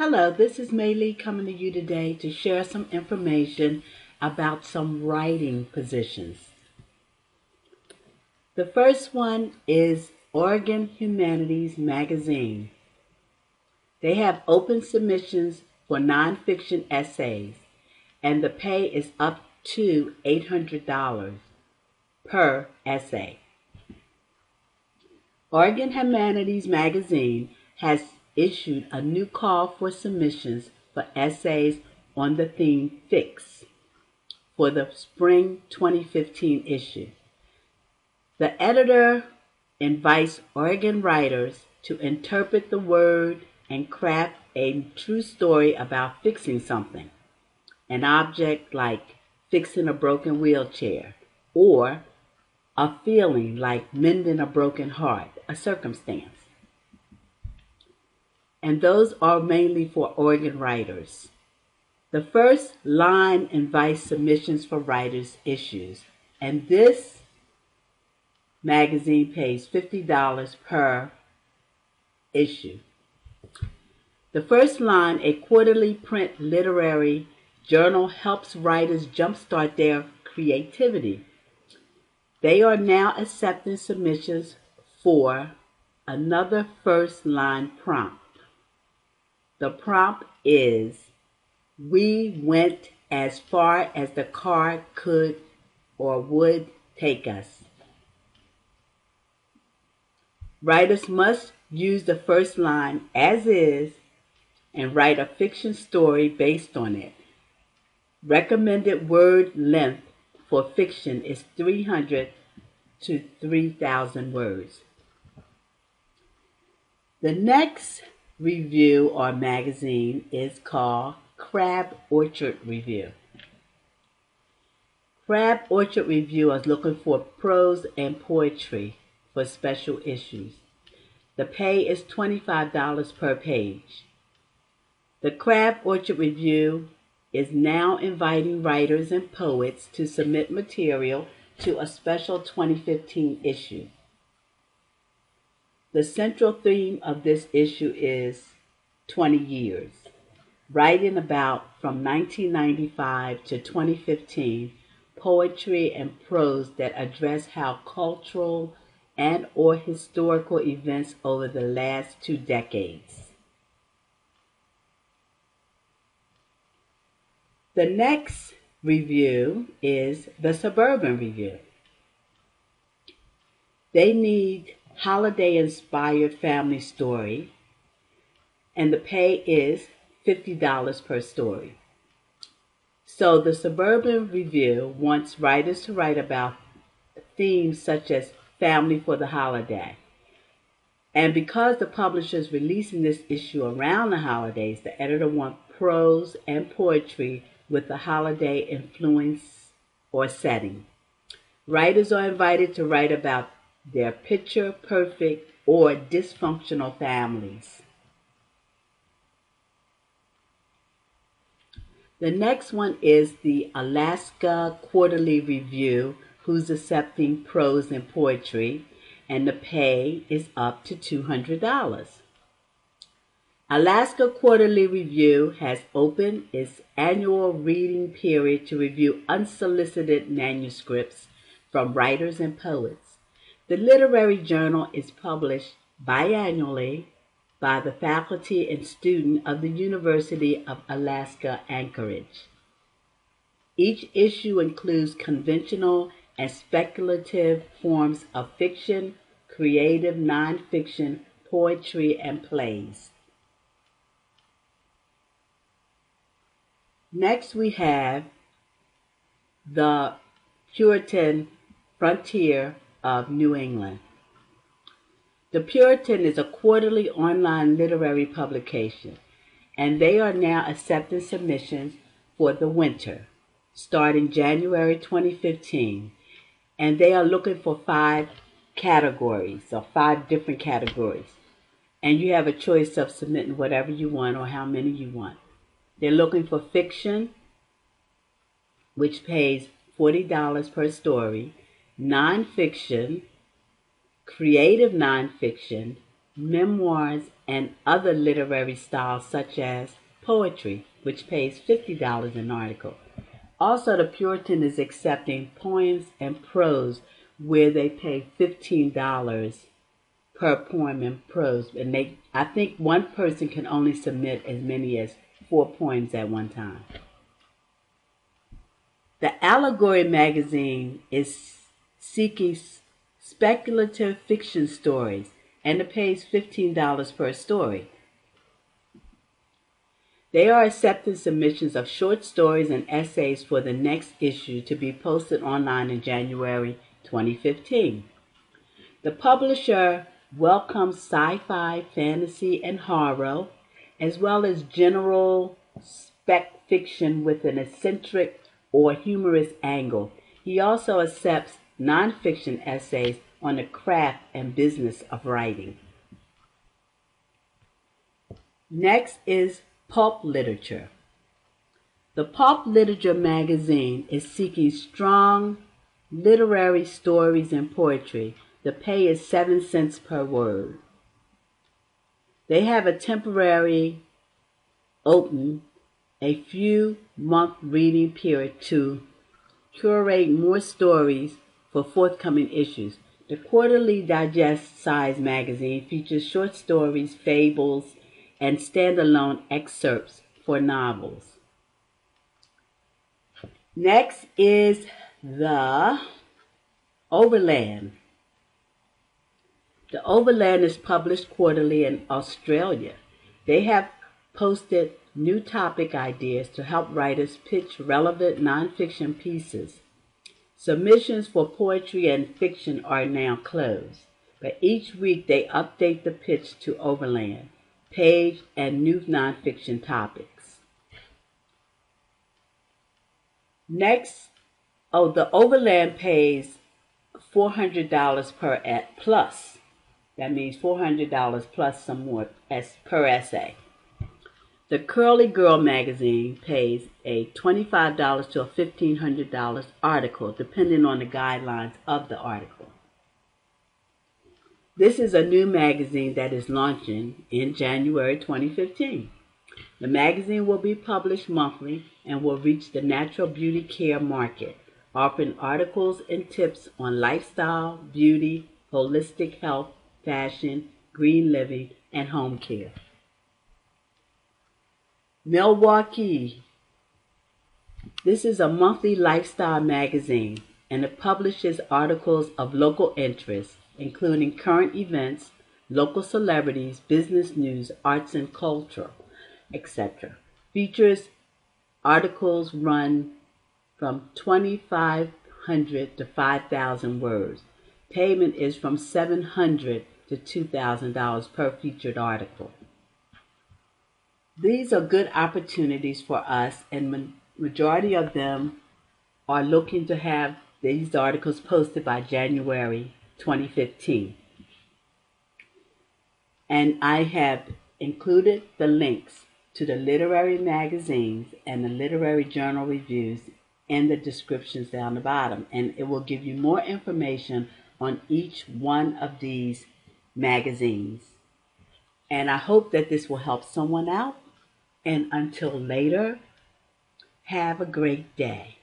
Hello, this is Maylee coming to you today to share some information about some writing positions. The first one is Humanities Magazine. They have open submissions for nonfiction essays, and the pay is up to $800 per essay. Humanities Magazine has issued a new call for submissions for essays on the theme Fix for the spring 2015 issue. The editor invites Oregon writers to interpret the word and craft a true story about fixing something, an object like fixing a broken wheelchair, or a feeling like mending a broken heart, a circumstance. And those are mainly for Oregon writers. The first line invites submissions for writers' issues, and this magazine pays $50 per issue. The first line, a quarterly print literary journal, helps writers jumpstart their creativity. They are now accepting submissions for another first line prompt. The prompt is, "We went as far as the car could or would take us." Writers must use the first line as is and write a fiction story based on it. Recommended word length for fiction is 300 to 3,000 words. The next review or magazine is called Crab Orchard Review. Crab Orchard Review is looking for prose and poetry for special issues. The pay is $25 per page. The Crab Orchard Review is now inviting writers and poets to submit material to a special 2015 issue. The central theme of this issue is 20 years, writing about from 1995 to 2015 poetry and prose that address how cultural and or historical events over the last 2 decades. The next review is the Suburban Review. They need holiday-inspired family story, and the pay is $50 per story. So the Suburban Review wants writers to write about themes such as family for the holiday. And because the publisher is releasing this issue around the holidays, the editor wants prose and poetry with a holiday influence or setting. Writers are invited to write about their picture-perfect or dysfunctional families. The next one is the Alaska Quarterly Review, who's accepting prose and poetry, and the pay is up to $200. Alaska Quarterly Review has opened its annual reading period to review unsolicited manuscripts from writers and poets. The literary journal is published biannually by the faculty and student of the University of Alaska Anchorage. Each issue includes conventional and speculative forms of fiction, creative nonfiction, poetry, and plays. Next we have the Puritan Frontier of New England. The Puritan is a quarterly online literary publication, and they are now accepting submissions for the winter, starting January 2015, and they are looking for 5 categories, or 5 different categories, and you have a choice of submitting whatever you want or how many you want. They're looking for fiction, which pays $40 per story, nonfiction, creative nonfiction, memoirs, and other literary styles such as poetry, which pays $50 an article. Also, the Puritan is accepting poems and prose where they pay $15 per poem and prose. And I think one person can only submit as many as 4 poems at one time. The Agony Magazine is seeking speculative fiction stories, and it pays $15 per story. They are accepting submissions of short stories and essays for the next issue to be posted online in January 2015. The publisher welcomes sci-fi, fantasy, and horror, as well as general spec fiction with an eccentric or humorous angle. He also accepts nonfiction essays on the craft and business of writing. Next is Pulp Literature. The Pulp Literature magazine is seeking strong literary stories and poetry. The pay is 7 cents per word. They have a temporary open a few month reading period to curate more stories for forthcoming issues. The quarterly digest size magazine features short stories, fables, and standalone excerpts for novels. Next is the Overland. The Overland is published quarterly in Australia. They have posted new topic ideas to help writers pitch relevant nonfiction pieces. Submissions for poetry and fiction are now closed, but each week they update the pitch to Overland page and new nonfiction topics. Next, the Overland pays $400 per plus. That means $400 plus some more per essay. The Curly Girl magazine pays a $25 to a $1,500 article, depending on the guidelines of the article. This is a new magazine that is launching in January 2015. The magazine will be published monthly and will reach the natural beauty care market, offering articles and tips on lifestyle, beauty, holistic health, fashion, green living, and home care. Nell Walking. This is a monthly lifestyle magazine, and it publishes articles of local interest, including current events, local celebrities, business news, arts and culture, etc. Features articles run from 2,500 to 5,000 words. Payment is from $700 to $2,000 per featured article. These are good opportunities for us, and majority of them are looking to have these articles posted by January 2015. And I have included the links to the literary magazines and the literary journal reviews in the descriptions down the bottom. And it will give you more information on each one of these magazines. And I hope that this will help someone out. And until later, have a great day.